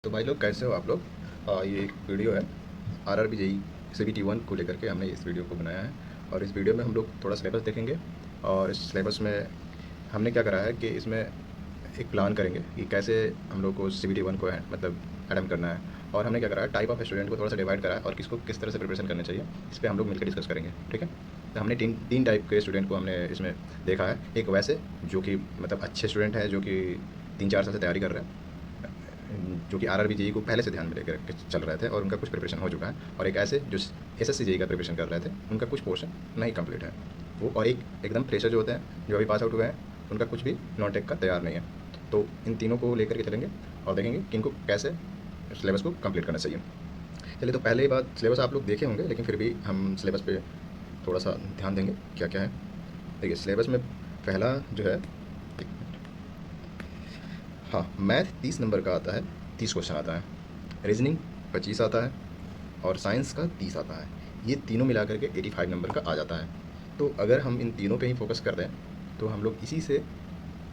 तो भाई लोग कैसे हो आप लोग। ये एक वीडियो है आरआरबी जेई सीबीटी 1 को लेकर के हमने इस वीडियो को बनाया है। और इस वीडियो में हम लोग थोड़ा सिलेबस देखेंगे। और इस सिलेबस में हमने क्या करा है कि इसमें एक प्लान करेंगे कि कैसे हम लोग को सीबीटी 1 को मतलब अटेम्प्ट करना है। और हमने क्या करा है, टाइप ऑफ स्टूडेंट को थोड़ा सा डिवाइड करा है और किसको किस तरह से प्रिपरेशन करना चाहिए इस पर हम लोग मिलकर डिस्कस करेंगे। ठीक है। तो हमने तीन तीन टाइप के स्टूडेंट को हमने इसमें देखा है। एक वैसे जो कि मतलब अच्छे स्टूडेंट हैं, जो कि 3-4 साल से तैयारी कर रहे हैं, जो कि आरआरबी जेई को पहले से ध्यान में लेकर के चल रहे थे और उनका कुछ प्रिपरेशन हो चुका है। और एक ऐसे जो एसएससी जेई का प्रिपरेशन कर रहे थे, उनका कुछ पोर्शन नहीं कंप्लीट है वो। और एक एकदम फ्रेशर जो होते हैं, जो अभी पास आउट हुए हैं, उनका कुछ भी नॉन टेक का तैयार नहीं है। तो इन तीनों को लेकर के चलेंगे और देखेंगे कि इनको कैसे सिलेबस को कंप्लीट करना चाहिए। चलिए, तो पहले ही बात, सिलेबस आप लोग देखे होंगे लेकिन फिर भी हम सिलेबस पे थोड़ा सा ध्यान देंगे क्या क्या है। देखिए, सिलेबस में पहला जो है, हाँ, मैथ 30 नंबर का आता है, 30 क्वेश्चन आता है। रीजनिंग 25 आता है और साइंस का 30 आता है। ये तीनों मिला करके 85 नंबर का आ जाता है। तो अगर हम इन तीनों पे ही फोकस कर दें तो हम लोग इसी से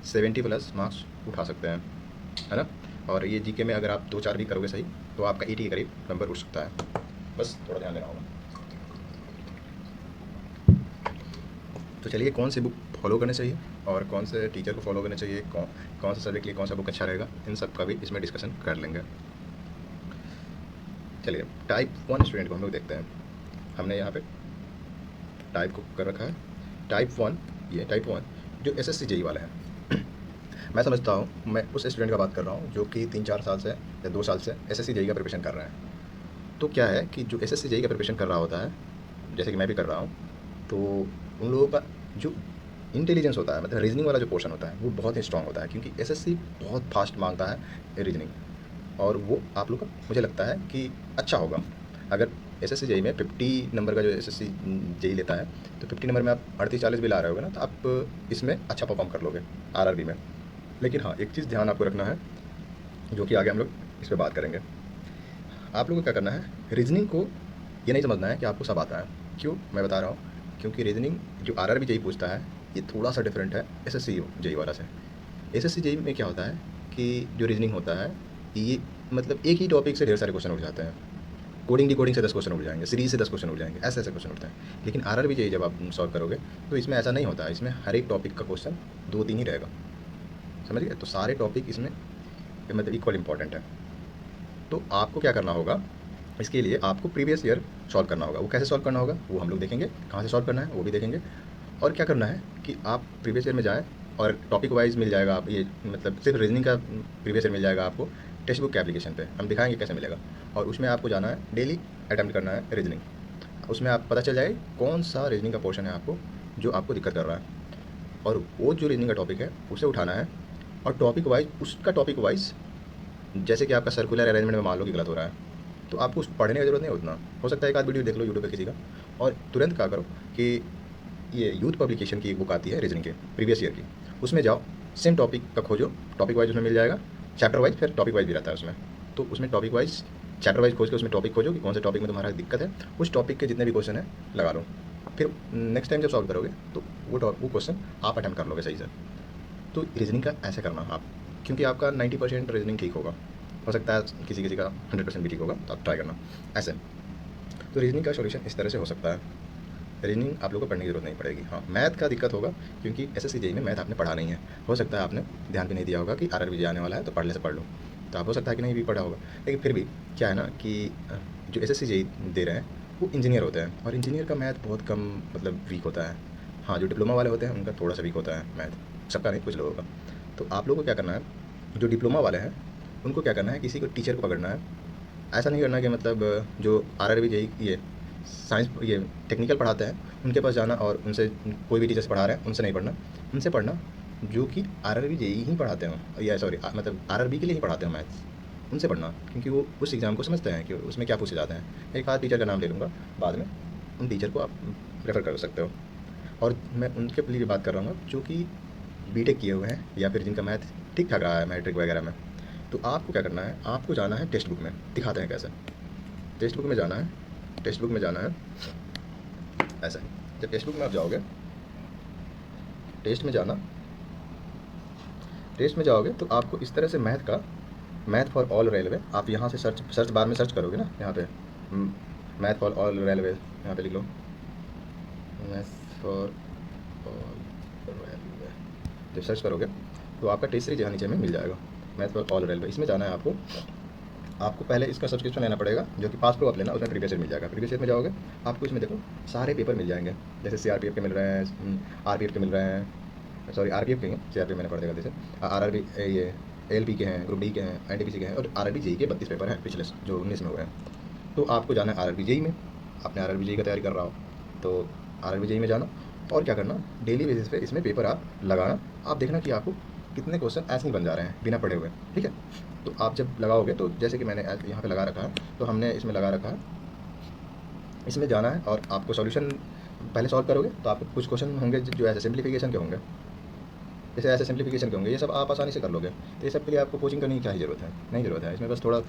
70 प्लस मार्क्स उठा सकते हैं, है ना। और ये जीके में अगर आप 2-4 भी करोगे सही तो आपका 80 के करीब नंबर उठ सकता है। बस थोड़ा ध्यान देना होगा। तो चलिए, कौन सी बुक फॉलो करनी चाहिए और कौन से टीचर को फॉलो करना चाहिए, कौन सा सब्जेक्ट के लिए कौन सा बुक अच्छा रहेगा, इन सब का भी इसमें डिस्कशन कर लेंगे। चलिए, टाइप 1 स्टूडेंट को हम लोग देखते हैं। हमने यहाँ पे टाइप को कर रखा है टाइप 1। ये टाइप 1 जो एसएससी जेई वाले हैं। मैं समझता हूँ, मैं उस स्टूडेंट का बात कर रहा हूँ जो कि 3-4 साल से या 2 साल से एसएससी जेई का प्रिपरेशन कर रहे हैं। तो क्या है कि जो एसएससी जेई का प्रिपरेशन कर रहा होता है, जैसे कि मैं भी कर रहा हूँ, तो उन लोगों का जो इंटेलिजेंस होता है, मतलब रीजनिंग वाला जो पोर्शन होता है, वो बहुत ही स्ट्रांग होता है, क्योंकि एसएससी बहुत फास्ट मांगता है रीजनिंग। और वो आप लोग का मुझे लगता है कि अच्छा होगा। अगर एसएससी जेई में 50 नंबर का जो एसएससी जेई लेता है, तो 50 नंबर में आप 38-40 भी ला रहे होगे ना, तो आप इसमें अच्छा परफॉर्म कर लोगे आरआरबी में। लेकिन हाँ, एक चीज़ ध्यान आपको रखना है, जो कि आगे हम लोग इस पर बात करेंगे। आप लोगों को क्या करना है, रीजनिंग को ये नहीं समझना है कि आपको सब आता है। क्यों मैं बता रहा हूँ, क्योंकि रीजनिंग जो आरआरबी जेई पूछता है, ये थोड़ा सा डिफरेंट है एसएससी जेई वाला से। एसएससी जेई में क्या होता है कि जो रीजनिंग होता है, ये मतलब एक ही टॉपिक से ढेर सारे क्वेश्चन उठ जाते हैं। कोडिंग डिकोडिंग से 10 क्वेश्चन उठ जाएंगे, सीरीज से 10 क्वेश्चन उठ जाएंगे, ऐसे ऐसे क्वेश्चन उठते हैं। लेकिन आरआरबी जेई जब आप सॉल्व करोगे तो इसमें ऐसा नहीं होता है। इसमें हर एक टॉपिक का क्वेश्चन 2-3 ही रहेगा, समझ गए। तो सारे टॉपिक इसमें मतलब इक्वल इंपॉर्टेंट है। तो आपको क्या करना होगा, इसके लिए आपको प्रीवियस ईयर सॉल्व करना होगा। वो कैसे सॉल्व करना होगा वो हम लोग देखेंगे, कहाँ से सॉल्व करना है वो भी देखेंगे। और क्या करना है कि आप प्रीवियस ईयर में जाएँ और टॉपिक वाइज मिल जाएगा। आप ये मतलब सिर्फ रीजनिंग का प्रीवियस ईयर मिल जाएगा आपको टेक्स्ट बुक के एप्लीकेशन पे, हम दिखाएंगे कैसे मिलेगा। और उसमें आपको जाना है, डेली अटैम्प्ट करना है रीजनिंग। उसमें आप पता चल जाएगा कौन सा रीजनिंग का पोर्शन है आपको जो आपको दिक्कत कर रहा है, और वो जो रीजनिंग का टॉपिक है उसे उठाना है। और टॉपिक वाइज, उसका टॉपिक वाइज, जैसे कि आपका सर्कुलर अरेंजमेंट में मान लो कि गलत हो रहा है, तो आपको उसको पढ़ने की जरूरत नहीं है उतना। हो सकता है एक आध वीडियो देख लो यूट्यूब पे किसी का, और तुरंत क्या करो कि ये यूथ पब्लिकेशन की एक बुक आती है रीजनिंग के प्रीवियस ईयर की, उसमें जाओ, सेम टॉपिक का खोजो, टॉपिक वाइज उसमें मिल जाएगा, चैप्टर वाइज, फिर टॉपिक वाइज भी रहता है उसमें। तो उसमें टॉपिक वाइज, चैप्टर वाइज खोज के उसमें टॉपिक खोजो कि कौन से टॉपिक में तुम्हारा दिक्कत है, उस टॉपिक के जितने भी क्वेश्चन है लगा लो। फिर नेक्स्ट टाइम जब सॉल्व करोगे तो वो क्वेश्चन आप अटेम्प्ट कर लोगे सही से। तो रीजनिंग का ऐसे करना आप, क्योंकि आपका 90% रीजनिंग ठीक होगा, हो सकता है किसी किसी का 100% भी ठीक होगा, तो आप ट्राई करना ऐसे। तो रीजनिंग का सॉल्यूशन इस तरह से हो सकता है। रीजनिंग आप लोगों को पढ़ने की जरूरत नहीं पड़ेगी। हाँ, मैथ का दिक्कत होगा, क्योंकि एसएससी जेई में मैथ आपने पढ़ा नहीं है। हो सकता है आपने ध्यान भी नहीं दिया होगा कि आरआरबी आने वाला है तो पढ़ ले से पढ़ लो, तो आप हो सकता है कि नहीं भी पढ़ा होगा। लेकिन फिर भी क्या है ना कि जो एसएससी जेई दे रहे हैं वो इंजीनियर होते हैं, और इंजीनियर का मैथ बहुत कम मतलब वीक होता है। हाँ, जो डिप्लोमा वाले होते हैं उनका थोड़ा सा वीक होता है मैथ, सबका नहीं, कुछ लोगों का। तो आप लोगों को क्या करना है, जो डिप्लोमा वाले हैं उनको क्या करना है, किसी को टीचर को पकड़ना है। ऐसा नहीं करना कि मतलब जो आरआरबी जेई ये साइंस ये टेक्निकल पढ़ाते हैं उनके पास जाना और उनसे, कोई भी टीचर से पढ़ा रहे हैं उनसे नहीं पढ़ना। उनसे पढ़ना जो कि आरआरबी जेई ही पढ़ाते हों, या सॉरी मतलब आरआरबी के लिए ही पढ़ाते हैं मैथ्स, उनसे पढ़ना, क्योंकि वो उस एग्ज़ाम को समझते हैं कि उसमें क्या पूछे जाते हैं। एक आध टीचर का नाम ले लूँगा बाद में, उन टीचर को आप रेफ़र कर सकते हो। और मैं उनके लिए बात कर रहा हूँ जो कि बीटेक किए हुए हैं या फिर जिनका मैथ ठीक ठाक रहा है मैट्रिक वगैरह में। तो आपको क्या करना है, आपको जाना है टेक्स्ट बुक में, दिखाते हैं कैसे। टेक्स्ट बुक में जाना है, टेक्स्ट बुक में जाना है ऐसा। जब टेक्स्ट बुक में आप जाओगे, टेस्ट में जाना, टेस्ट में जाओगे तो आपको इस तरह से मैथ का मैथ फॉर ऑल रेलवे, आप यहाँ से सर्च बार में सर्च करोगे ना, यहाँ पे मैथ फॉर ऑल रेलवे यहाँ पे लिख लो, मैथ फॉर ऑल रेलवे। जब सर्च करोगे तो आपका टेस्ट सीरीज यहाँ नीचे में मिल जाएगा, मैथ फॉर ऑल रेलवे। इसमें जाना है आपको, आपको पहले इसका सब्सक्रिप्शन लेना पड़ेगा, जो कि पास प्रो आप लेना, उसमें प्रीवियस ईयर मिल जाएगा। प्रीवियस ईयर में जाओगे आपको इसमें देखो सारे पेपर मिल जाएंगे, जैसे सीआरपीएफ के मिल रहे हैं, आरपीएफ के मिल रहे हैं, सॉरी आरपीएफ के हैं, सीआरपीएफ मैंने पढ़ दिया जैसे, आरआरबी, ये एलपी के हैं, ग्रुप डी के हैं, एनटीपीसी के हैं, और आरआरबी जेई के 32 पेपर हैं पिछले जो 19 में हुए हैं। तो आपको जाना है आरआरबी जेई में, आपने आरआरबी जेई का तैयारी कर रहा हो तो आरआरबी जेई में जाना, और क्या करना, डेली बेसिस पे इसमें पेपर आप लगाना, आप देखना कि आपको कितने क्वेश्चन ऐसे ही बन जा रहे हैं बिना पढ़े हुए, ठीक है। तो आप जब लगाओगे तो जैसे कि मैंने यहाँ पे लगा रखा है, तो हमने इसमें लगा रखा है, इसमें जाना है और आपको सॉल्यूशन पहले सॉल्व करोगे तो आपको कुछ क्वेश्चन होंगे जो ऐसे सिंप्लीफिकेशन के होंगे, जैसे ऐसे सिंप्लीफिकेशन के होंगे, ये सब आप आसानी से कर लोगे। तो ये सब के लिए आपको कोचिंग करने की क्या ही ज़रूरत है, नहीं ज़रूरत है, इसमें बस थोड़ा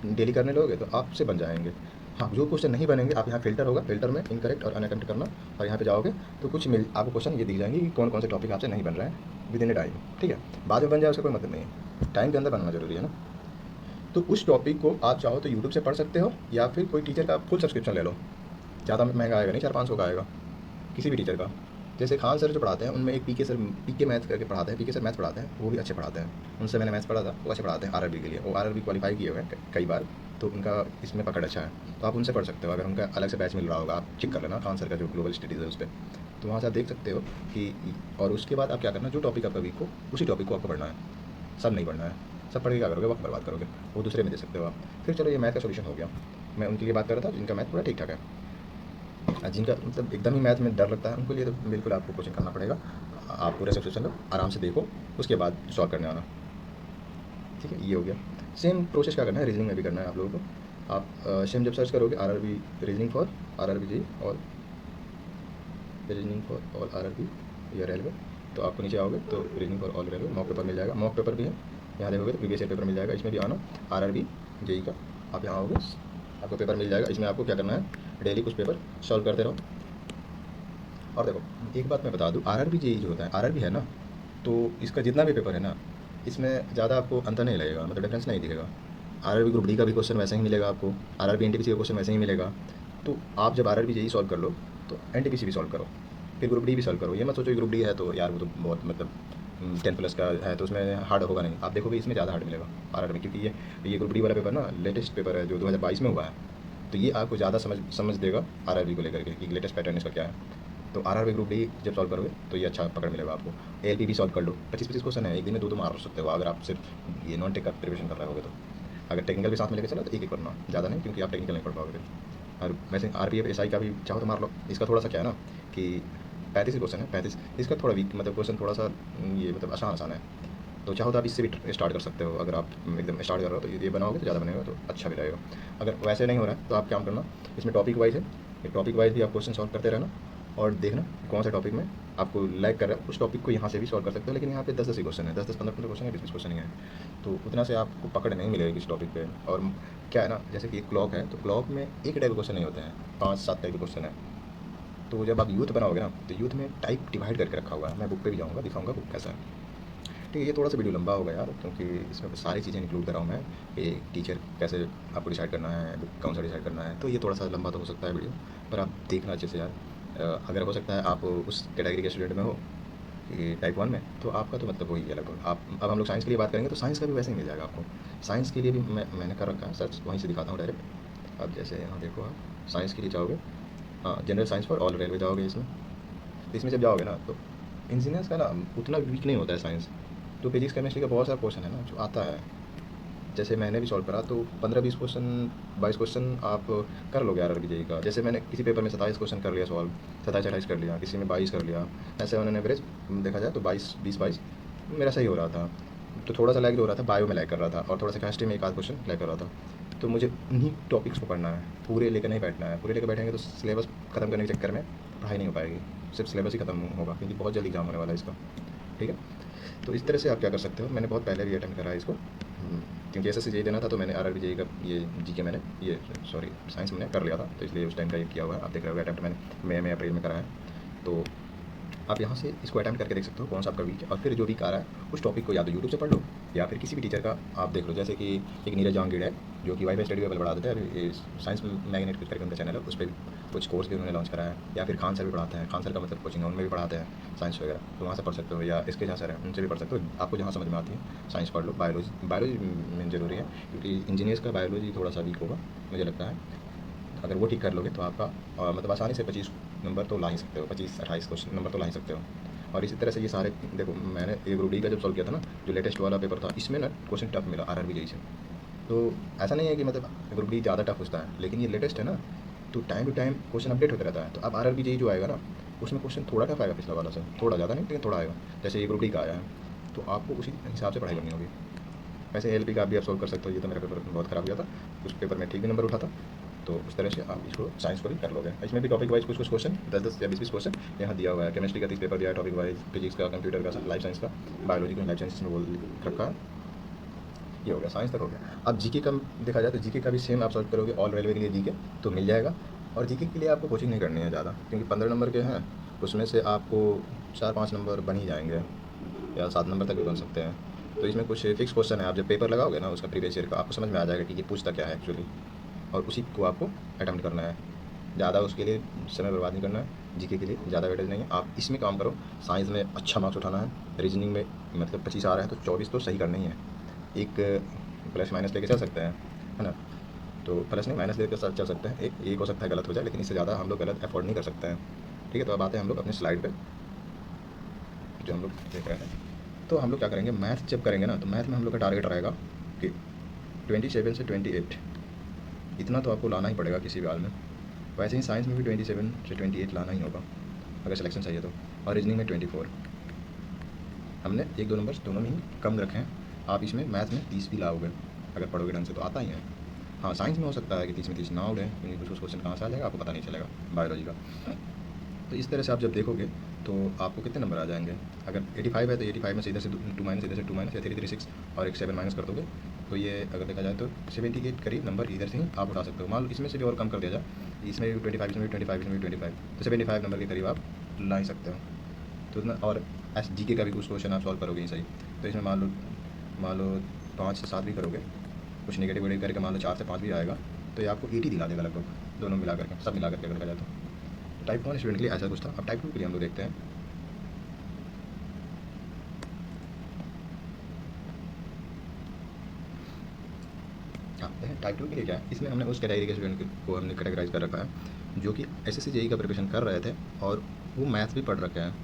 डेली करने लोगे तो आपसे बन जाएंगे। हाँ, जो क्वेश्चन नहीं बनेंगे, आप यहाँ फिल्टर होगा, फिल्टर में इनकरेक्ट और अनकरेक्ट करना, और यहाँ पे जाओगे तो कुछ आपको क्वेश्चन ये दिख जाएंगे कि कौन कौन से टॉपिक आपसे नहीं बन रहे हैं विद इन ए टाइम, ठीक है। बाद में बन जाए उसका कोई मतलब नहीं है, टाइम के अंदर बनना जरूरी है ना। तो उस टॉपिक को आप चाहो तो यूट्यूब से पढ़ सकते हो, या फिर कोई टीचर का फुल सब्सक्रिप्शन ले लो, ज़्यादा महंगा आएगा नहीं, 400-500 का आएगा किसी भी टीचर का। जैसे खान सर जो पढ़ाते हैं उनमें एक पीके मैथ करके पढ़ाते हैं, पीके सर मैथ पढ़ाते हैं, वो भी अच्छे पढ़ाते हैं, उनसे मैंने मैथ्स पढ़ा था, वो अच्छे पढ़ाते हैं आरआरबी के लिए, वो आरआरबी क्वालिफाई किए हुए हैं कई बार, तो उनका इसमें पकड़ अच्छा है, तो आप उनसे पढ़ सकते हो। अगर उनका अलग से बैच मिल रहा होगा, आप चेक कर लेना खान सर का जो ग्लोबल स्टडीज़ है उस पर, तो वहाँ से आप देख सकते हो कि, और उसके बाद आप क्या करना, जो टॉपिक आपका वीक हो उसी टॉपिक को आपको पढ़ना है, सब नहीं पढ़ना है, सब पढ़ के क्या करोगे, वक्त बर्बाद करोगे, वो दूसरे में दे सकते हो आप। फिर चलो ये मैथ का सोल्यूशन हो गया, मैं उनके लिए बात कर रहा था जिनका मैथ पूरा ठीक ठाक है, जिनका मतलब एकदम ही मैथ में डर लगता है, उनके लिए तो बिल्कुल आपको कोचिंग करना पड़ेगा। आप पूरा सब्सक्रिप्शन लो, आराम से देखो, उसके बाद सॉल्व करने आना, ठीक है। ये हो गया। सेम प्रोसेस क्या करना है, रीजनिंग में भी करना है आप लोगों को। आप सेम जब सर्च करोगे आरआरबी रीजनिंग फॉर आरआरबी जी और रीजनिंग फॉर ऑल आरआरबी या रेलवे, तो आपको नीचे आओगे तो reasoning for all railway mock paper मिल जाएगा, मॉक पेपर भी है, यहाँ देखोगे तो प्रीवियस ईयर पेपर मिल जाएगा, इसमें भी आना आरआरबी जेई का, आप यहाँ आओगे आपको पेपर मिल जाएगा। इसमें आपको क्या करना है, डेली कुछ पेपर सॉल्व करते रहो। और देखो एक बात मैं बता दूँ, आरआरबी जेई जो होता है, आरआरबी है ना, तो इसका जितना भी पेपर है ना, इसमें ज़्यादा आपको अंतर नहीं लगेगा, मतलब डिफरेंस नहीं दिखेगा। आरआरबी ग्रुप डी का भी क्वेश्चन वैसे ही मिलेगा आपको, आरआरबी एनटीपीसी का क्वेश्चन वैसे ही मिलेगा। तो आप जब आरआरबी जेई सॉल्व कर लो तो एनटीपीसी भी सॉल्व करो, फिर ग्रुप डी भी सॉल्व करो। ये मत सोचो ग्रुप डी है तो यार वो तो बहुत मतलब 10+ का है तो उसमें हार्ड होगा, नहीं, आप देखोगे इसमें ज़्यादा हार्ड मिलेगा आरआरबी, क्योंकि ये ग्रुप डी वाला पेपर ना लेटेस्ट पेपर है जो 2022 में हुआ है, तो ये आपको ज़्यादा समझ देगा आरआरबी को लेकर के कि लेटेस्ट पैटर्न इसका क्या है। तो आरआरबी ग्रुप डी जब सॉल्व करोगे तो ये अच्छा पकड़ मिलेगा आपको। एलपी भी सॉल्व कर लो, 25-25 क्वेश्चन है, एक दिन में 2 मार सकते हो अगर आप सिर्फ ये नॉन टेक का प्रिपरेशन कर रहे होगे तो। अगर टेक्निकल भी साथ में लेकर चलो तो एक करना, ज़्यादा नहीं, क्योंकि आप टेक्निकल नहीं पढ़ पाओगे फिर। और वैसे आरपीएफ एसआई का भी चाहो तो मार लो, इसका थोड़ा सा क्या है ना कि 35 क्वेश्चन है, 35, इसका थोड़ा वीक मतलब क्वेश्चन थोड़ा सा ये मतलब आसान है, तो चाहो तो आप इससे भी स्टार्ट कर सकते हो। अगर आप एकदम स्टार्ट कर रहे हो तो ये बनाओगे तो ज़्यादा बनेगा, तो अच्छा भी रहेगा। अगर वैसे नहीं हो रहा है तो आप क्या करना, इसमें टॉपिक वाइज है, ये टॉपिक वाइज भी आप क्वेश्चन सॉल्व करते रहना, और देखना कौन सा टॉपिक में आपको लैग कर रहा है, उस टॉपिक को यहाँ से भी सॉल्व कर सकते हो। लेकिन यहाँ पे 10-10 ही क्वेश्चन है, 10-10, 15-15 क्वेश्चन है, 20-20 क्वेश्चन ही है, तो उतना से आपको पकड़ नहीं मिलेगी इस टॉपिक पे। और क्या है ना, जैसे कि एक क्लॉक है, तो क्लॉक में एक ही टाइप के क्वेश्चन नहीं होते हैं, 5-7 टाइप के क्वेश्चन है। तो जब आप यूथ बनाओगे ना, तो यूथ में टाइप डिवाइड करके रखा हुआ है, मैं बुक पे भी जाऊँगा, दिखाऊँगा बुक कैसा है, ठीक है। ये थोड़ा सा वीडियो लंबा होगा यार, क्योंकि इसमें सारी चीज़ें इंक्लूड कर रहा हूँ मैं, कि टीचर कैसे आपको डिसाइड करना है, बुक कौन सा डिसाइड करना है, तो ये थोड़ा सा लंबा तो हो सकता है वीडियो, पर आप देखना अच्छे से यार। अगर हो सकता है आप उस कैटेगरी के स्टूडेंट में हो कि टाइप 1 में, तो आपका तो मतलब वही है लगभग। आप अब हम लोग साइंस के लिए बात करेंगे तो साइंस का भी वैसे ही मिल जाएगा आपको। साइंस के लिए भी मैंने कर रखा है सर्च, वहीं से दिखाता हूँ डायरेक्ट। अब जैसे यहाँ देखो, आप साइंस के लिए जाओगे, हाँ general science for all railway जाओगे, इसमें जब जाओगे ना तो इंजीनियर्स का ना उतना वीक नहीं होता है साइंस, तो फिजिक्स केमिस्ट्री का बहुत सारा क्वेश्चन है ना जो आता है, जैसे मैंने भी सॉल्व करा तो 15-20 क्वेश्चन, 22 क्वेश्चन आप कर लोगे आरआरबी जेई का। जैसे मैंने किसी पेपर में 27 क्वेश्चन कर लिया सॉल्व, 27-28 कर लिया, किसी में 22 कर लिया, ऐसे उन्होंने एवरेज देखा जाए तो 20-22 मेरा सही हो रहा था। तो थोड़ा सा लैग जो हो रहा था, बायो में लैग कर रहा था, और थोड़ा सा केमिस्ट्री में एक आध क्वेश्चन लैग कर रहा था। तो मुझे उन्हीं टॉपिक्स को पढ़ना है, पूरे लेकर नहीं बैठना है, पूरे लेकर बैठेंगे तो सिलेबस ख़त्म करने के चक्कर में पढ़ाई नहीं हो पाएगी, सिर्फ सिलेबस ही खत्म होगा, क्योंकि बहुत जल्दी एग्जाम होने वाला है इसका, ठीक है। तो इस तरह से आप क्या कर सकते हो, मैंने बहुत पहले भी अटेम्प्ट करा है इसको, क्योंकि एसएससी जेई देना था, तो मैंने आरआरबी जेई का ये जीके मैंने ये सॉरी साइंस मैंने कर लिया था, तो इसलिए उस टाइम का ये किया हुआ है। आप देख रहे हो अटैम्प्ट मैंने मई में अप्रैल में करा है, तो आप यहाँ से इसको अटैम्प्ट करके देख सकते हो कौन सा आपका वीक है, और फिर जो वीक आ रहा है उस टॉपिक को या तो यूट्यूब से पढ़ लो, या फिर किसी भी टीचर का आप देख लो, जैसे कि एक नीरज जहांगीर है जो कि वाईफाई स्टडी लेवल पढ़ा देते हैं, अभी साइंस मैग्नेट कुछ करके उनका चैनल है, उस पर कुछ कोर्स भी उन्होंने लॉन्च करा है। या फिर खान सर भी पढ़ाते हैं, खान सर का मतलब कोचिंग है, उनमें भी पढ़ाते हैं साइंस वगैरह, तो वहाँ से पढ़ सकते हो। या इसके जहाँ सर हैं उनसे भी पढ़ सकते हो, आपको जहाँ समझ में आती है साइंस पढ़ लो। बायोलॉजी में ज़रूरी है, क्योंकि इंजीनियर्स का बायोलॉजी थोड़ा सा वीक होगा मुझे लगता है। अगर वो ठीक कर लोगे तो आपका मतलब आसानी से 25 नंबर तो ला ही सकते हो, 25-28 क्वेश्चन नंबर तो ला ही सकते हो। और इसी तरह से ये सारे देखो, मैंने ए ग्रुप डी का जब सॉल्व किया था ना, जो लेटेस्ट वाला पेपर था, इसमें ना क्वेश्चन टफ मिला आरआरबी जेई से। तो ऐसा नहीं है कि मतलब ग्रुप डी ज़्यादा टफ होता है, लेकिन ये लेटेस्ट है ना, तो time to time question update होता रहता है। तो अब आरआरबी जेई जो आएगा ना, उसमें क्वेश्चन थोड़ा टफ आएगा पिछला वाला से, थोड़ा ज़्यादा नहीं लेकिन थोड़ा आएगा। जैसे ये ग्रुप डी का आया है, तो आपको उसी हिसाब से पढ़ाई करनी होगी। वैसे एलपी का भी आप सॉल्व कर सकते हो, ये तो मेरा पेपर बहुत ख़राब गया था, उस पेपर में ठीक भी नंबर उठा था। तो उस तरह से आप इसको साइंस को भी कर लोगे। इसमें भी टॉपिक वाइज कुछ कुछ क्वेश्चन 10-10 या 20-20 क्वेश्चन यहाँ दिया हुआ है। केमिस्ट्री का 30 पेपर दिया है टॉपिक वाइज, फिजिक्स का, कंप्यूटर का, लाइफ साइंस का, बायोलॉजी का, लाइफ साइंस में बोल रखा है। ये हो गया, साइंस तक हो गया। अब जीके का देखा जाए तो जीके का भी सेम आप सॉल्व करोगे, ऑल रेलवे के लिए जीके तो मिल जाएगा। और जीके के लिए आपको कोचिंग नहीं करनी है ज़्यादा, क्योंकि 15 नंबर के हैं, उसमें से आपको 4-5 नंबर बन ही जाएंगे, या 7 नंबर तक भी बन सकते हैं। तो इसमें कुछ फिक्स क्वेश्चन है, आप जब पेपर लगाओगे ना उसका प्रीवियस ईयर का, आपको समझ में आ जाएगा कि ये पूछता क्या है एक्चुअली, और उसी को आपको अटेम्प्ट करना है। ज़्यादा उसके लिए समय बर्बाद नहीं करना है, जीके के लिए ज़्यादा वेटेज नहीं है। आप इसमें काम करो, साइंस में अच्छा मार्क्स उठाना है, रीजनिंग में मतलब 25 आ रहा है तो 24 तो सही करना ही है। एक प्लस माइनस लेके चल सकते हैं, है ना। तो प्लस नहीं माइनस लेके चल सकते हैं, एक हो सकता है गलत हो जाए, लेकिन इससे ज़्यादा हम लोग गलत अफोर्ड नहीं कर सकते हैं। ठीक है, तो अब आते हैं हम लोग अपने स्लाइड पे जो हम लोग देख रहे हैं। तो हम लोग क्या करेंगे, मैथ जब करेंगे ना, तो मैथ में हम लोग का टारगेट रहेगा कि 27 से 28 इतना तो आपको लाना ही पड़ेगा किसी भी हाल में। वैसे ही साइंस में भी 27 से 28 लाना ही होगा अगर सिलेक्शन चाहिए तो। और रीजनिंग में 24, हमने 1-2 नंबर दोनों में ही कम रखे हैं। आप इसमें मैथ में 30 भी लाओगे अगर पढ़ोगे ढंग से तो आता ही है। हाँ, साइंस में हो सकता है कि 30 में 30 ना उड़े, क्योंकि कुछ क्वेश्चन कहाँ से आ जाएगा आपको पता नहीं चलेगा बायोलॉजी का। तो इस तरह से आप जब देखोगे तो आपको कितने नंबर आ जाएंगे। अगर 85 है तो 85 में से इधर से 2 माइनस, इधर से 2 माइनस, या 336 और एक 7 माइनस कर दोगे, तो ये अगर देखा जाए तो 78 करीब नंबर इधर से ही आप उठा सकते हो। मान लो इसमें से भी और कम कर दिया जाए, इसमें भी 25, इसमें भी 25, इसमें भी 25, तो 75 नंबर के करीब आप ला ही सकते हो। तो इतना, और एस जी के का भी कुछ क्वेश्चन आप सॉल्व करोगे ही सही। तो इसमें मान लो 5 से 7 भी करोगे, कुछ नेगेटिव वेटिव करके मान लो 4 से 5 भी आएगा, तो ये आपको 80 दिला देगा लगभग, दोनों मिला करके, सब मिला करके अगर देखा जाए तो। टाइप 1 स्टूडेंट के लिए ऐसा कुछ था। अब टाइप 2 के लिए हम लोग देखते हैं। हाँ, देखें टाइप 2 के लिए क्या है, इसमें हमने उस कैटेगरी के स्टूडेंट को हमने कैटेगराइज कर रखा है जो कि एसएससी जेई का प्रिपरेशन कर रहे थे और वो मैथ्स भी पढ़ रखे हैं।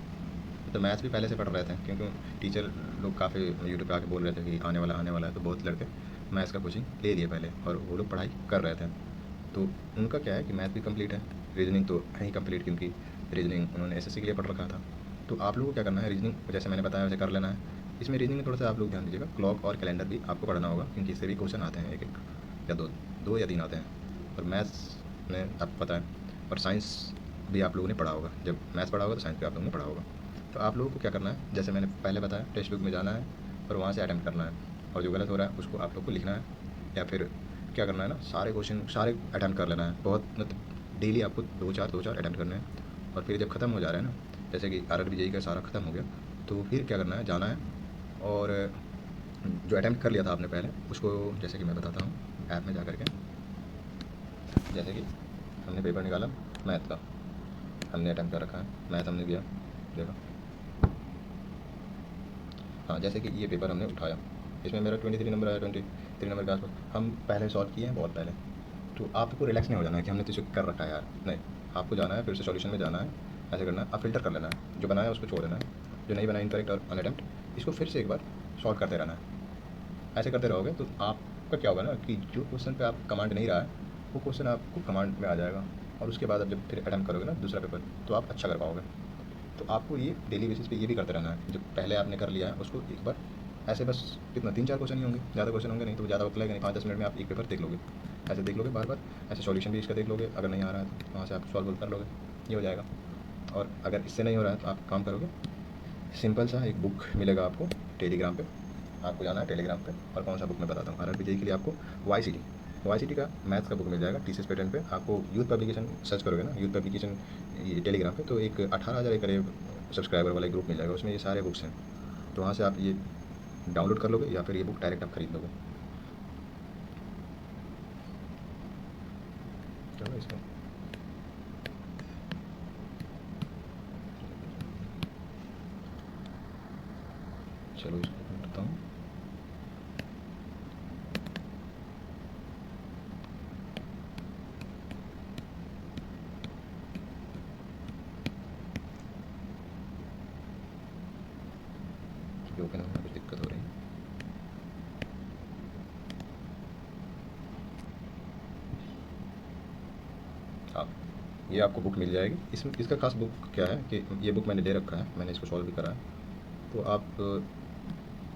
तो मैथ्स भी पहले से पढ़ रहे थे, क्योंकि टीचर लोग काफ़ी यूट्यूब पे आके बोल रहे थे कि आने वाला है, तो बहुत लड़के मैथ्स का कोचिंग ले लिए पहले और वो लोग पढ़ाई कर रहे थे। तो उनका क्या है कि मैथ भी कंप्लीट है, रीजनिंग तो है ही कंप्लीट, क्योंकि रीजनिंग उन्होंने एसएससी के लिए पढ़ रखा था। तो आप लोगों को क्या करना है, रीजनिंग जैसे मैंने बताया वैसे कर लेना है। इसमें रीजनिंग में थोड़ा सा आप लोग ध्यान दीजिएगा, क्लॉक और कैलेंडर भी आपको पढ़ना होगा, क्योंकि इससे भी क्वेश्चन आते हैं, एक या दो या 3 आते हैं। और मैथ्स में आपको पता है, और साइंस भी आप लोगों ने पढ़ा होगा, जब मैथ्स पढ़ा होगा तो साइंस भी आप लोगों ने पढ़ा होगा। तो आप लोगों को क्या करना है, जैसे मैंने पहले बताया, टेक्स्ट बुक में जाना है और वहाँ से अटैम्प्ट करना है, और जो गलत हो रहा है उसको आप लोग को लिखना है, या फिर क्या करना है ना, सारे क्वेश्चन सारे अटैम्प्ट कर लेना है। बहुत मतलब डेली आपको 2-4 अटैम्प्ट करने हैं। और फिर जब ख़त्म हो जा रहा है ना, जैसे कि आरआरबी जेई का सारा ख़त्म हो गया, तो फिर क्या करना है, जाना है और जो अटैम्प्ट कर लिया था आपने पहले उसको, जैसे कि मैं बताता हूँ ऐप में जा कर के, जैसे कि हमने पेपर निकाला मैथ का, हमने अटैम्प्ट कर रखा है, मैथ हमने दिया, देखा। हाँ, जैसे कि ये पेपर हमने उठाया, इसमें मेरा 23 नंबर आया, 23 नंबर के आसपास हम पहले सॉल्व किए हैं बहुत पहले। तो आपको रिलैक्स नहीं हो जाना है कि हमने तो इसे कर रखा है यार, नहीं, आपको जाना है फिर से सॉल्यूशन में जाना है, ऐसे करना है, आप फिल्टर कर लेना है, जो बनाया उसको छोड़ देना है, जो नहीं बनाया इनकरेक्ट और अनअटेम्प्ट, इसको फिर से एक बार सॉल्व करते रहना है। ऐसे करते रहोगे तो आपका क्या होगा ना, कि जो क्वेश्चन पे आप कमांड नहीं रहा है वो क्वेश्चन आपको कमांड में आ जाएगा, और उसके बाद आप जब फिर अटैम्प्ट करोगे ना दूसरा पेपर, तो आप अच्छा कर पाओगे। तो आपको ये डेली बेसिस पे ये भी करते रहना है, जो पहले आपने कर लिया है उसको एक बार ऐसे, बस कितना 3-4 क्वेश्चन ही होंगे, ज़्यादा क्वेश्चन होंगे नहीं, तो ज़्यादा वक्त लगेगा नहीं, 5-10 मिनट में आप एक पेपर देख लोगे। ऐसे देख लोगे बार बार, ऐसे सॉल्यूशन भी इसका देख लोगे, अगर नहीं आ रहा है तो वहाँ से आप सॉल्व कर लोगे, ये हो जाएगा। और अगर इससे नहीं हो रहा है तो आप काम करोगे, सिंपल सा एक बुक मिलेगा आपको टेलीग्राम पे, आपको जाना है टेलीग्राम पे, और कौन सा बुक मैं बताता हूँ, आरआरबी जेई के लिए आपको वाई सी टी का मैथ्स का बुक मिल जाएगा टीसीएस पैटर्न पे। आपको यूथ पब्लिकेशन सर्च करोगे ना, यूथ पब्लिकेशन ये टेलीग्राम पे, तो एक 18,000 के करीब सब्सक्राइबर वाला एक ग्रुप मिल जाएगा, उसमें ये सारे बुक्स हैं। तो वहाँ से आप ये डाउनलोड कर लोगे या फिर ये बुक डायरेक्ट आप खरीद लोगे। चलो इसको चलो इसको करता हूँ। ओपन होने में कुछ दिक्कत हो रही है। हाँ, ये आपको बुक मिल जाएगी। इसमें इसका खास बुक क्या है कि ये बुक मैंने ले रखा है, मैंने इसको सॉल्व भी करा है। तो आप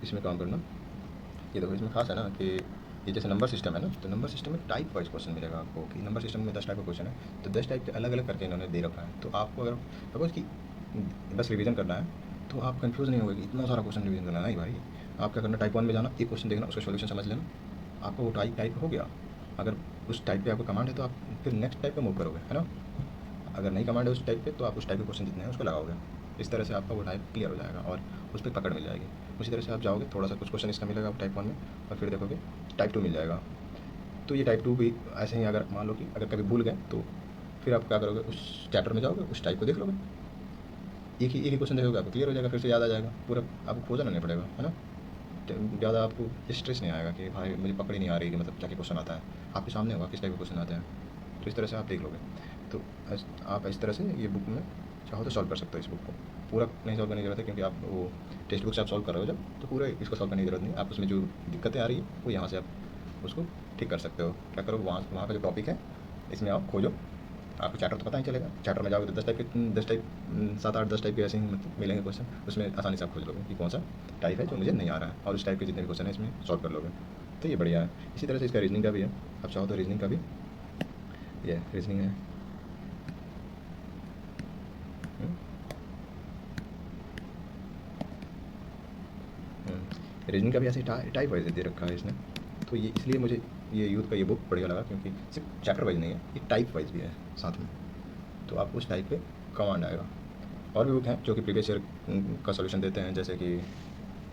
इसमें काम करना। ये देखो इसमें खास है ना कि ये जैसे नंबर सिस्टम है ना, तो नंबर सिस्टम में टाइप वाइज क्वेश्चन मिलेगा आपको कि नंबर सिस्टम में 10 टाइप का क्वेश्चन है, तो 10 टाइप के अलग अलग करके इन्होंने दे रखा है। तो आपको अगर सपोज कि बस रिवीजन करना है तो आप कंफ्यूज नहीं होगे कि इतना सारा क्वेश्चन रिवीजन करना है। नहीं भाई, आप क्या करना, टाइप 1 में जाना, एक क्वेश्चन देखना, उसका सोल्यूशन समझ लेना, आपको वो टाइप हो गया। अगर उस टाइप पे आपको कमांड है तो आप फिर नेक्स्ट टाइप पे मूव करोगे, है ना। अगर नहीं कमांड है उस टाइप पे तो आप उस टाइप के क्वेश्चन जितने हैं उसको लगाओगे। इस तरह से आपका वो टाइप क्लियर हो जाएगा और उस पर पकड़ मिल जाएगी। उसी तरह से आप जाओगे, थोड़ा सा कुछ क्वेश्चन इसका मिलेगा टाइप 1 में, और फिर देखोगे टाइप 2 मिल जाएगा। तो ये टाइप 2 भी ऐसे ही, अगर मान लो कि अगर कभी भूल गए तो फिर आप क्या करोगे, उस चैप्टर में जाओगे, उस टाइप को देख लोगे, एक ही क्वेश्चन देखोगे, आपको क्लियर हो जाएगा, फिर से याद आ जाएगा पूरा, आपको खोजना नहीं पड़ेगा, है ना। ज़्यादा आपको स्ट्रेस नहीं आएगा कि भाई मुझे पकड़ ही नहीं आ रही कि मतलब क्या क्या क्वेश्चन आता है, आपके सामने होगा किस टाइप के क्वेश्चन आते हैं। तो इस तरह से आप देख लोगे। तो आप इस तरह से ये बुक में चाहो तो सॉल्व कर सकते हो। इस बुक को पूरा नहीं सॉल्व करने की ज़रूरत है, क्योंकि आप वो टेक्स्ट बुक से आप सॉल्व कर रहे हो जब, तो पूरे इसको सॉल्व करने की ज़रूरत नहीं। आप उसमें जो दिक्कतें आ रही है वो यहाँ से आप उसको ठीक कर सकते हो। क्या करो, वहाँ का जो टॉपिक है इसमें आप खोजो, आपको चैप्टर तो पता ही चलेगा। चैप्टर में जाओगे तो 7 8 10 टाइप के ऐसे ही मतलब मिलेंगे क्वेश्चन, उसमें आसानी से आप खोज लोगे कि कौन सा टाइप है जो मुझे नहीं आ रहा है, और उस टाइप के जितने भी क्वेश्चन हैं इसमें सॉल्व कर लोगे। तो ये बढ़िया है। इसी तरह से इसका रीजनिंग का भी है, आप चाहो तो रीजनिंग का भी, ये रीजनिंग है। रीजनिंग का भी ऐसे टाइप वाइज दे रखा है इसने। तो ये इसलिए मुझे ये यूथ का ये बुक बढ़िया लगा, क्योंकि सिर्फ चैप्टर वाइज नहीं है, ये टाइप वाइज भी है साथ में। तो आप उस टाइप पे कमांड आएगा। और भी बुक हैं जो कि प्रीवियस ईयर का सॉल्यूशन देते हैं, जैसे कि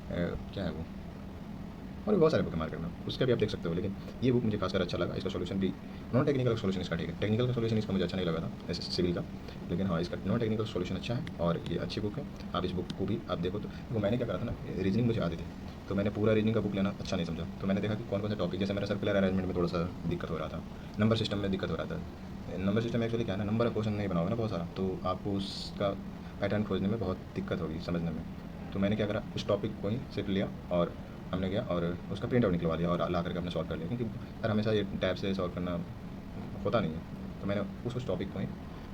क्या है वो, और भी बहुत सारे बुक है मार्केट में, उसका भी आप देख सकते हो। लेकिन ये बुक मुझे खासकर अच्छा लगा। इसका सॉल्यूशन भी, नॉन टेक्निकल सॉल्यूशन इसका ठीक है, टेक्निकल का सॉल्यूशन इसका मुझे अच्छा नहीं लगा था ऐसे सिविल का, लेकिन हाँ इसका नॉन टेक्निकल सॉल्यूशन अच्छा है और ये अच्छी बुक है। आप इस बुक को भी आप देखो। तो मैंने क्या करा था ना, रीजनिंग मुझे आती थी, तो मैंने पूरा रीजनिंग का बुक लेना अच्छा नहीं समझा। तो मैंने देखा कि कौन कौन से टॉपिक, जैसे मेरा सर्कुलर अरेंजमेंट में थोड़ा सा दिक्कत हो रहा था, नंबर सिस्टम में दिक्कत हो रहा था। नंबर सिस्टम में एक्चुअली क्या है ना, नंबर क्वेश्चन नहीं बनाओगे ना बहुत सारा, तो आपको उसका पैटर्न खोजने में बहुत दिक्कत होगी समझने में। तो मैंने क्या करा, उस टॉपिक को ही सिर्फ लिया और हमने गया और उसका प्रिंट आउट निकलवा लिया और ला करके हमने सॉल्व कर लिया, क्योंकि यार हमेशा ये टैब से सॉल्व करना होता नहीं है। तो मैंने उस टॉपिक को ही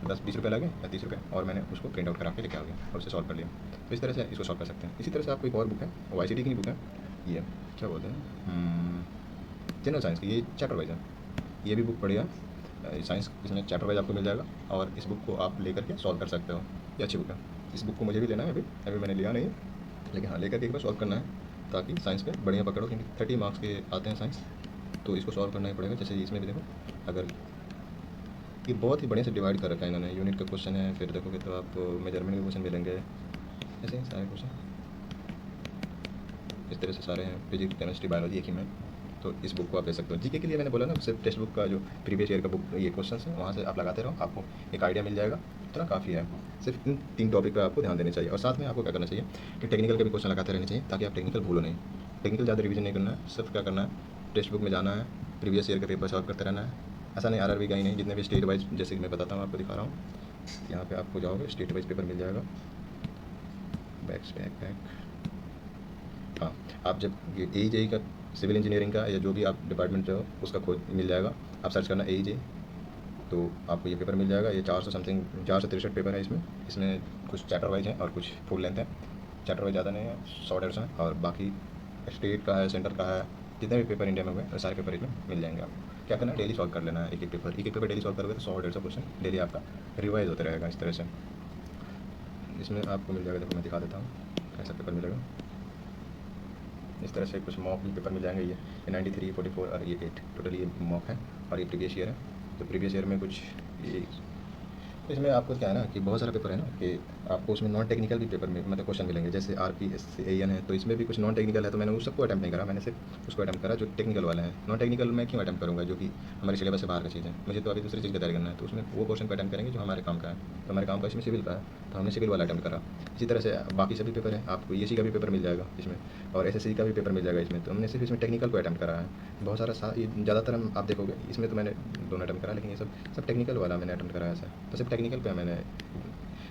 10 20 रुपये लगे या 30 रुपये, और मैंने उसको प्रिंट आउट करा के लेके आ गया और उसे सॉल्व कर लिया। तो इस तरह से इसको सॉल्व कर सकते हैं। इसी तरह से आपको एक और बुक है, वो ICT की बुक है, ये क्या बोलते हैं, जनरल साइंस की, ये चैप्टर वाइज है। ये भी बुक बढ़िया साइंस, इसमें चैप्टर वाइज आपको मिल जाएगा और इस बुक को आप लेकर के सॉल्व कर सकते हो। ये अच्छी बुक है। इस बुक को मुझे भी लेना है, अभी अभी मैंने लिया नहीं, लेकिन हाँ लेकर के एक बार सॉल्व करना है, ताकि साइंस पे बढ़िया पकड़ो, क्योंकि 30 मार्क्स के आते हैं साइंस, तो इसको सॉल्व करना ही पड़ेगा। जैसे इसमें भी देखो, अगर ये बहुत ही बढ़िया से डिवाइड कर रखा है इन्होंने, यूनिट का क्वेश्चन है, फिर देखोगे तो आपको मेजरमेंट के क्वेश्चन मिलेंगे, ऐसे ही सारे क्वेश्चन इस तरह से सारे हैं, फिजिक्स केमिस्ट्री बायोलॉजी एक ही में। तो इस बुक को आप ले सकते हो। जीके के लिए मैंने बोला ना, सिर्फ टेक्स्ट बुक का जो प्रीवियस ईयर का बुक ये क्वेश्चन है वहाँ से आप लगाते रहो, आपको एक आइडिया मिल जाएगा, इतना काफ़ी है। सिर्फ इन 3 टॉपिक पर आपको ध्यान देना चाहिए, और साथ में आपको क्या करना चाहिए कि टेक्निकल के भी क्वेश्चन लगाते रहने चाहिए, ताकि आप टेक्निकल भूलो नहीं। टेक्निकल ज़्यादा रिवीजन नहीं करना है, सिर्फ क्या करना है, टेक्स्ट बुक में जाना है, प्रीवियस ईयर का पेपर सॉल्व करते रहना है। ऐसा नहीं RRB का ही नहीं, जितने भी स्टेट वाइज, जैसे कि मैं बताता हूँ आपको, दिखा रहा हूँ, यहाँ पे आपको जाओगे स्टेट वाइज पेपर मिल जाएगा। बैक हाँ, आप जब ये AEJ का, सिविल इंजीनियरिंग का, या जो भी आप डिपार्टमेंट हो उसका खोज मिल जाएगा, आप सर्च करना AEJ, तो आपको ये पेपर मिल जाएगा। ये 400 समथिंग 463 पेपर है इसमें। इसमें कुछ चैप्टर वाइज हैं और कुछ फुल लेंथ है। चैप्टर वाइज ज़्यादा नहीं है, 100 150 है, और बाकी स्टेट का है, सेंटर का है, जितने भी पेपर इंडिया में हुए सारे पेपर इसमें मिल जाएंगे आपको। क्या करना है, डेली सॉल्व कर लेना है, एक एक पेपर डेली सॉल्व करोगे तो 100 150 क्वेश्चन डेली आपका रिवाइज होते रहेगा इस तरह से। इसमें आपको मिल जाएगा, देखो मैं दिखा देता हूँ कैसा पेपर मिलेगा। इस तरह से कुछ मॉक भी पेपर मिल जाएंगे। ये 93 44 और ये 8 टोटल ये मॉक है, और ये प्रीवियस ईयर है। तो प्रीवियस ईयर में कुछ ये तो इसमें आपको क्या है ना कि बहुत सारा पेपर है ना कि आपको उसमें नॉन टेक्निकल भी पेपर में मतलब क्वेश्चन मिलेंगे, जैसे RPSCAN है, तो इसमें भी कुछ नॉन टेक्निकल है, तो मैंने उस सबको अटैम्प्ट नहीं करा, मैंने सिर्फ उसको अटैम्प्ट करा जो टेक्निकल वाले हैं। नॉन टेक्निकल मैं क्यों अटैम्प्ट करूँगा, जो कि हमारे सिलेबस से बाहर का चीज़ है, मुझे तो अभी दूसरी चीज़ की तैयारी करना है, तो उसमें वो क्वेश्चन को अटैम्प्ट करेंगे जो हमारे काम का है। तो हमारे काम का इसमें सिविल का है, तो हमने सिविल वाला अटैम्प्ट करा। इसी तरह से बाकी सभी पेपर है, आपको ESE का भी पेपर मिल जाएगा इसमें, और SSC का भी पेपर मिल जाएगा इसमें, तो हमने सिर्फ इसमें टेक्निकल को अटैम्प्ट करा है। बहुत सारा ज़्यादातर हम आप देखोगे इसमें, तो मैंने दोनों अटैम्प्ट करा, लेकिन ये सब टेक्निकल वाला मैंने अटैम्प्ट करा है ऐसा, तो सिर्फ टेक्निकल पे मैंने,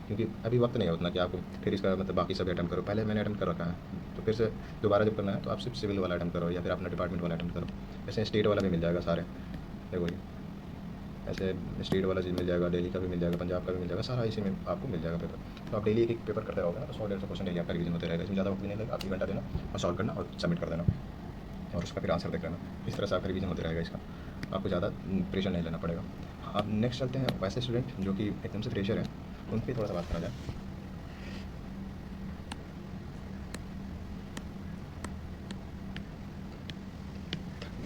क्योंकि अभी वक्त नहीं है उतना कि आपको फिर इसका मतलब बाकी सब अटैम्प्ट करो, पहले मैंने अटैम्प्ट कर रखा है, तो फिर से दोबारा जब करना है तो आप सिर्फ सिविल वाला अटैम्प्ट करो या फिर अपना डिपार्टमेंट वाला अटैम्प्ट करो। ऐसे स्टेट वाला भी मिल जाएगा सारे, देखो ये ऐसे स्टेट वाला चीज़ मिल जाएगा, दिल्ली का भी मिल जाएगा, पंजाब का भी मिल जाएगा, सारा इसी में आपको मिल जाएगा पेपर। तो आप डेली एक एक पेपर करते रहोगे ना, तो 100-150 क्वेश्चन डेली आपका रिवीजन होते रहेगा, इसमें ज़्यादा वक्त भी नहीं लगेगा, आप 1 घंटा देना और सॉल्व करना और सबमिट कर देना, और उसका फिर आंसर देख लेना। इस तरह से आपका रिवीजन होते रहेगा, इसका आपको ज़्यादा प्रेशर नहीं लेना पड़ेगा। अब नेक्स्ट चलते हैं वैसे स्टूडेंट जो कि एकदम से फ्रेशर हैं, उन पर थोड़ा सा बात करा जाए।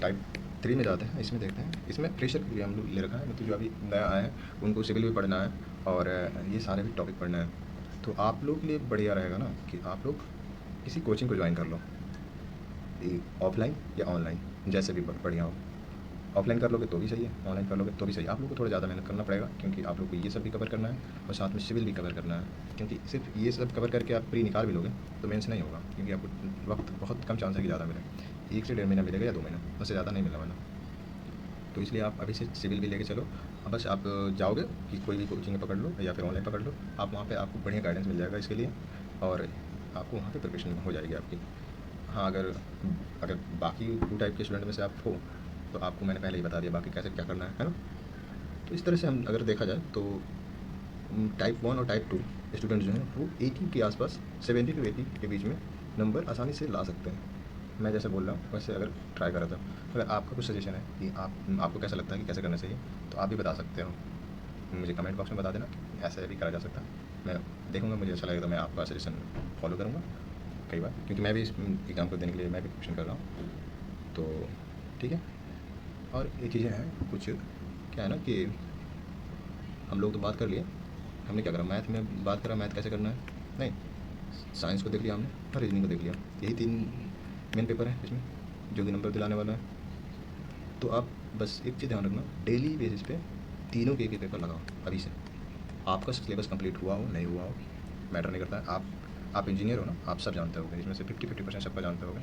टाइप 3 में जाते हैं, इसमें देखते हैं, इसमें फ्रेशर के लिए हम लोग ले रखा है, मतलब जो अभी नया आए हैं उनको सिविल भी पढ़ना है और ये सारे भी टॉपिक पढ़ना है। तो आप लोग के लिए बढ़िया रहेगा ना कि आप लोग किसी कोचिंग को ज्वाइन कर लो, ऑफलाइन या ऑनलाइन, जैसे भी बढ़िया हो। ऑफलाइन कर लोगे तो भी सही है, ऑनलाइन कर लोगे तो भी सही है। आप लोग को थोड़ा ज़्यादा मेहनत करना पड़ेगा, क्योंकि आप लोग को ये सब भी कवर करना है और साथ में सिविल भी कवर करना है, क्योंकि सिर्फ ये सब कवर करके आप प्री निकाल भी लोगे तो मेंस नहीं होगा, क्योंकि आपको वक्त बहुत कम चांस है कि ज़्यादा मिले, 1 से 1.5 महीना मिलेगा या 2 महीना, उससे ज़्यादा नहीं मिलने वाला। तो इसलिए आप अभी से सिविल भी लेके चलो। अब बस आप जाओगे कि कोई भी कोचिंग पकड़ लो या फिर ऑनलाइन पकड़ लो, आप वहाँ पे आपको बढ़िया गाइडेंस मिल जाएगा इसके लिए, और आपको वहाँ पे प्रिपरेशन हो जाएगी आपकी। हाँ, अगर अगर बाकी 2 टाइप के स्टूडेंट में से आप हो तो आपको मैंने पहले ही बता दिया बाकी कैसे क्या करना है ना। तो इस तरह से हम अगर देखा जाए तो टाइप 1 और टाइप 2 स्टूडेंट जो हैं वो 80 के आसपास, 70 टू 80 के बीच में नंबर आसानी से ला सकते हैं। मैं जैसे बोल रहा हूँ वैसे अगर ट्राई करा था। अगर आपका कुछ सजेशन है कि आपको कैसा लगता है कि कैसे करना चाहिए, तो आप भी बता सकते हो, मुझे कमेंट बॉक्स में बता देना कि ऐसे भी करा जा सकता है। मैं देखूँगा, मुझे अच्छा लगेगा तो मैं आपका सजेशन फॉलो करूँगा कई बार, क्योंकि मैं भी इस एग्ज़ाम को देने के लिए मैं भी प्रिपरेशन कर रहा हूँ। तो ठीक है, और ये चीज़ें हैं कुछ, क्या है ना कि हम लोग तो बात कर लिए, हमने क्या करा, मैथ में बात करा, मैथ कैसे करना है, नहीं, साइंस को देख लिया हमने और रीजनिंग को देख लिया। यही 3 मेन पेपर हैं इसमें जो कि नंबर दिलाने वाला है। तो आप बस एक चीज़ ध्यान रखना, डेली बेसिस पे तीनों के एक पेपर लगाओ अभी से। आपका सिलेबस कंप्लीट हुआ हो नहीं हुआ हो मैटर नहीं करता है, आप इंजीनियर हो ना, आप सब जानते होगे, इसमें से 50% सबका जानते होगे,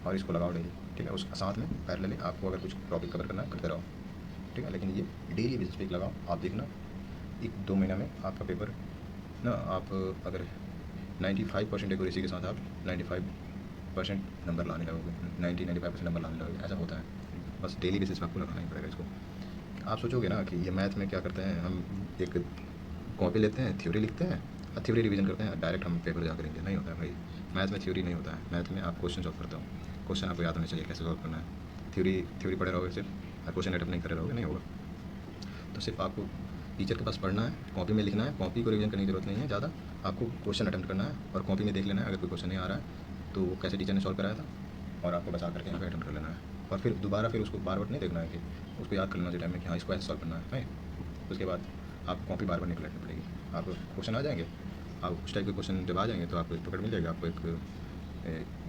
और इसको लगाओ डेली, ठीक है। उस साथ में पैरेलली आपको अगर कुछ टॉपिक कवर करना है करते रहो, ठीक है, लेकिन ये डेली बेसिस पे लगाओ। आप देखना 1-2 महीना में आपका पेपर ना, आप अगर 95% एक्यूरेसी के साथ आप 95% नंबर लाने लगोगे, 90-95% नंबर लाने लगोगे, ऐसा होता है। बस डेली बेसिस पे आपको लगाना ही पड़ेगा इसको। आप सोचोगे ना कि ये मैथ में क्या करते हैं, हम एक कॉपी लेते हैं, थ्योरी लिखते हैं और थ्योरी रिवीजन करते हैं, डायरेक्ट हम पेपर जा करेंगे, नहीं होता है भाई। मैथ में थ्योरी नहीं होता है, मैथ में आप क्वेश्चन सॉल्व करते हो, क्वेश्चन आपको याद होना चाहिए कैसे सॉल्व करना है। थ्योरी पढ़े रहोगे सिर्फ और क्वेश्चन अटेम्प्ट नहीं करे रहोगे, नहीं होगा। तो सिर्फ आपको टीचर के पास पढ़ना है, कॉपी में लिखना है, कॉपी को रिवीजन करने की ज़रूरत नहीं है ज़्यादा, आपको क्वेश्चन अटेम्प्ट करना है और कॉपी में देख लेना है अगर कोई क्वेश्चन नहीं आ रहा है तो वो कैसे टीचर ने सॉल्व कराया था, और आपको बचा करके यहाँ पे अटेम्प्ट कर लेना है, और फिर दोबारा फिर उसको बार बार नहीं देखना है कि उसको याद कर लेना उसी टाइम में कि हाँ इसको ऐसे सॉल्व करना है। उसके बाद आपको कॉपी बार बार नहीं पलटनी पड़ेगी, आपको क्वेश्चन आ जाएंगे, आप उस टाइप के क्वेश्चन जब आ जाएंगे तो आपको पकड़ मिल जाएगा, आपको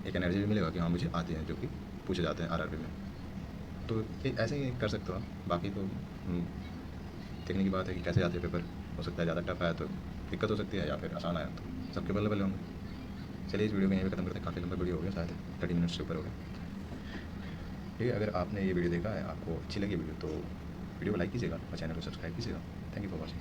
एक एनर्जी भी मिलेगा कि हाँ मुझे आते हैं जो कि पूछे जाते हैं RRB में। तो ये ऐसे ही कर सकते हो। बाकी तो देखने की बात है कि कैसे आते हैं पेपर, हो सकता है ज़्यादा टफ आया तो दिक्कत हो सकती है, या फिर आसान आया तो सबके बल्ले बल्ले होंगे। चलिए इस वीडियो को यहीं पे खत्म करते हैं, काफ़ी लंबा वीडियो हो गया, शायद 30 मिनट्स से ऊपर हो गया। ठीक है, अगर आपने ये वीडियो देखा है, आपको अच्छी लगी वीडियो, तो वीडियो को लाइक कीजिएगा और चैनल को सब्सक्राइब कीजिएगा। Thank you for watching.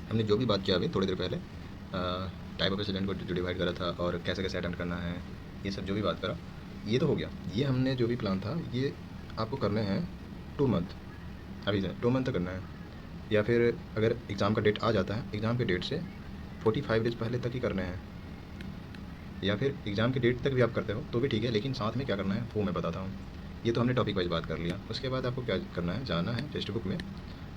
हमने जो भी बात किया अभी थोड़ी देर पहले, टाइप ऑफ स्टूडेंट को जो डिवाइड करा था और कैसे कैसे अटेम्प्ट करना है, ये सब जो भी बात करा, ये तो हो गया। ये हमने जो भी प्लान था ये आपको करने हैं 2 मंथ, अभी से 2 मंथ तक करना है, या फिर अगर एग्ज़ाम का डेट आ जाता है, एग्ज़ाम के डेट से 45 डेज़ पहले तक ही करने हैं, या फिर एग्ज़ाम के डेट तक भी आप करते हो तो भी ठीक है, लेकिन साथ में क्या करना है वो मैं बताता हूँ। ये तो हमने टॉपिक वाइज बात कर लिया। उसके बाद आपको क्या करना है, जाना है टेक्स्ट बुक में,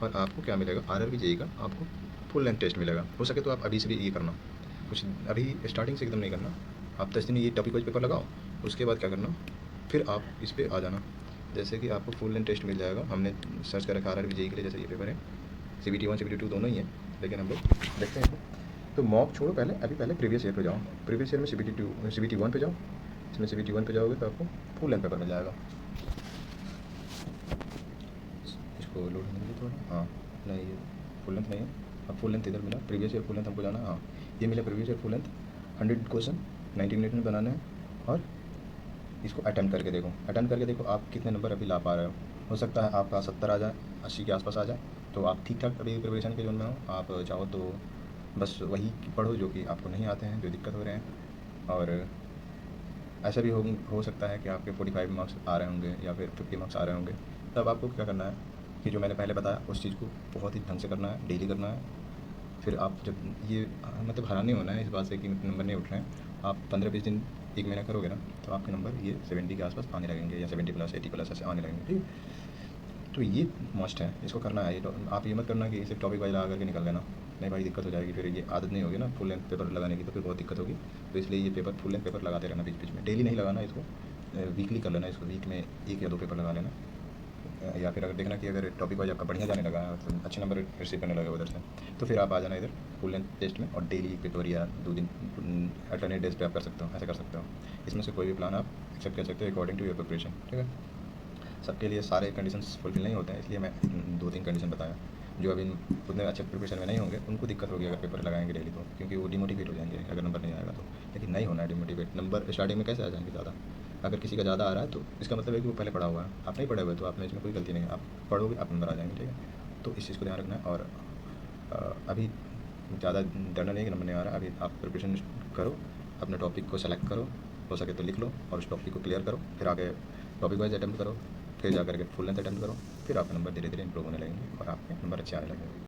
और आपको क्या मिलेगा, RRB JEE का आपको फुल लेंथ टेस्ट मिलेगा। हो सके तो आप अभी से भी ये करना, कुछ अभी स्टार्टिंग से एकदम नहीं करना, आप 10 दिन ये टॉपिक वाइज पेपर लगाओ, उसके बाद क्या करना, फिर आप इस पर आ जाना, जैसे कि आपको फुल लेंथ टेस्ट मिल जाएगा। हमने सर्च कर रखा RRB जेई के लिए, जैसे ये पेपर है CBT 1 CBT 2 दोनों ही हैं, लेकिन हम लोग देखते हैं। तो मॉक छोड़ो पहले, अभी पहले प्रीवियस ईयर पे जाओ। प्रीवियस ईयर में CBT 1 पे जाओ। इसमें CBT 1 पे जाओगे तो आपको फुल लेंथ पेपर मिल जाएगा। इसको लोड होने दीजिए थोड़ा। हाँ नहीं, ये फुल लेंथ नहीं है। अब फुल लेंथ इधर मिला, प्रीवियस ईयर फुल लेंथ हमको जाना। हाँ ये मिला previous year full length, 100 question 90 minute में बनाना है। और इसको अटेम्प्ट करके देखो, अटेम्प्ट करके देखो आप कितने नंबर अभी ला पा रहे हो सकता है आपका 70 आ जाए, 80 के आसपास आ जाए, तो आप ठीक ठाक अभी प्रिपरेशन के जोन में हो। आप चाहो तो बस वही पढ़ो जो कि आपको नहीं आते हैं, जो दिक्कत हो रहे हैं। और ऐसा भी हो सकता है कि आपके 45 मार्क्स आ रहे होंगे या फिर 50 मार्क्स आ रहे होंगे। तब आपको क्या करना है कि जो मैंने पहले बताया उस चीज़ को बहुत ही ढंग से करना है, डेली करना है। फिर आप जब ये मतलब हरा नहीं होना है इस बात से कि नंबर नहीं उठ रहे हैं। आप 15-20 दिन, 1 महीना करोगे ना, तो आपके नंबर ये 70 के आसपास आने लगेंगे, या 70 प्लस 80 प्लस ऐसे आने लगेंगे, ठीक है। तो ये मस्ट है, इसको करना है। ये आप ये मत करना कि सिर्फ टॉपिक वाइज लगा करके निकल लेना, नहीं भाई दिक्कत हो जाएगी। फिर ये आदत नहीं होगी ना फुल लेंथ पेपर लगाने की, तो फिर बहुत दिक्कत होगी। तो इसलिए ये पेपर फुल लेंथ पेपर लगाते रहना बीच बीच में, डेली नहीं लगाना इसको, वीकली कर लेना इसको। वीक में 1 या 2 पेपर लगा लेना। या फिर अगर देखना कि अगर टॉपिक वाइज आपका बढ़िया जाने लगा है, मतलब अच्छे नंबर रिसीव करने लगे उधर से, तो फिर आप आ जाना इधर फुल लेंथ टेस्ट में, और डेली पेपर या 2 दिन अल्टरनेट डेज पे आप कर सकते हो, ऐसा कर सकते हो। इसमें से कोई भी प्लान आप एक्सेप्ट कर सकते हो अकॉर्डिंग टू योर प्रिपरेशन, ठीक है। सबके लिए सारे कंडीशंस फुलफिल नहीं होते हैं, इसलिए मैं 2-3 कंडीशन बताया। जो अभी उतने अच्छे प्रिपरेशन में नहीं होंगे उनको दिक्कत होगी अगर पेपर लगाएंगे डेली, तो क्योंकि वो डिमोटिवेट हो जाएंगे अगर नंबर नहीं आएगा तो। लेकिन नहीं होना है डिमोटिवेट, नंबर स्टार्टिंग में कैसे आ जाएंगे ज़्यादा। अगर किसी का ज़्यादा आ रहा है तो इसका मतलब है कि वो पहले पढ़ा हुआ है, आप नहीं पढ़े हुए तो आप में इसमें कोई गलती नहीं है, आप पढ़ोगे आप नंबर आ जाएंगे, ठीक है। तो इस चीज़ को ध्यान रखना है। और अभी ज़्यादा डरना नहीं कि नंबर नहीं आ रहा है। अभी आप प्रिपरेशन करो, अपने टॉपिक को सेलेक्ट करो, हो सके तो लिख लो और उस टॉपिक को क्लियर करो। फिर आगे टॉपिक वाइज अटैम्प्ट करो, फिर जा करके फुल लेंथ अटैम्प्ट करो। फिर आपके नंबर धीरे धीरे इंप्रूव होने लगेंगे और आपके नंबर अच्छे आने लगेंगे।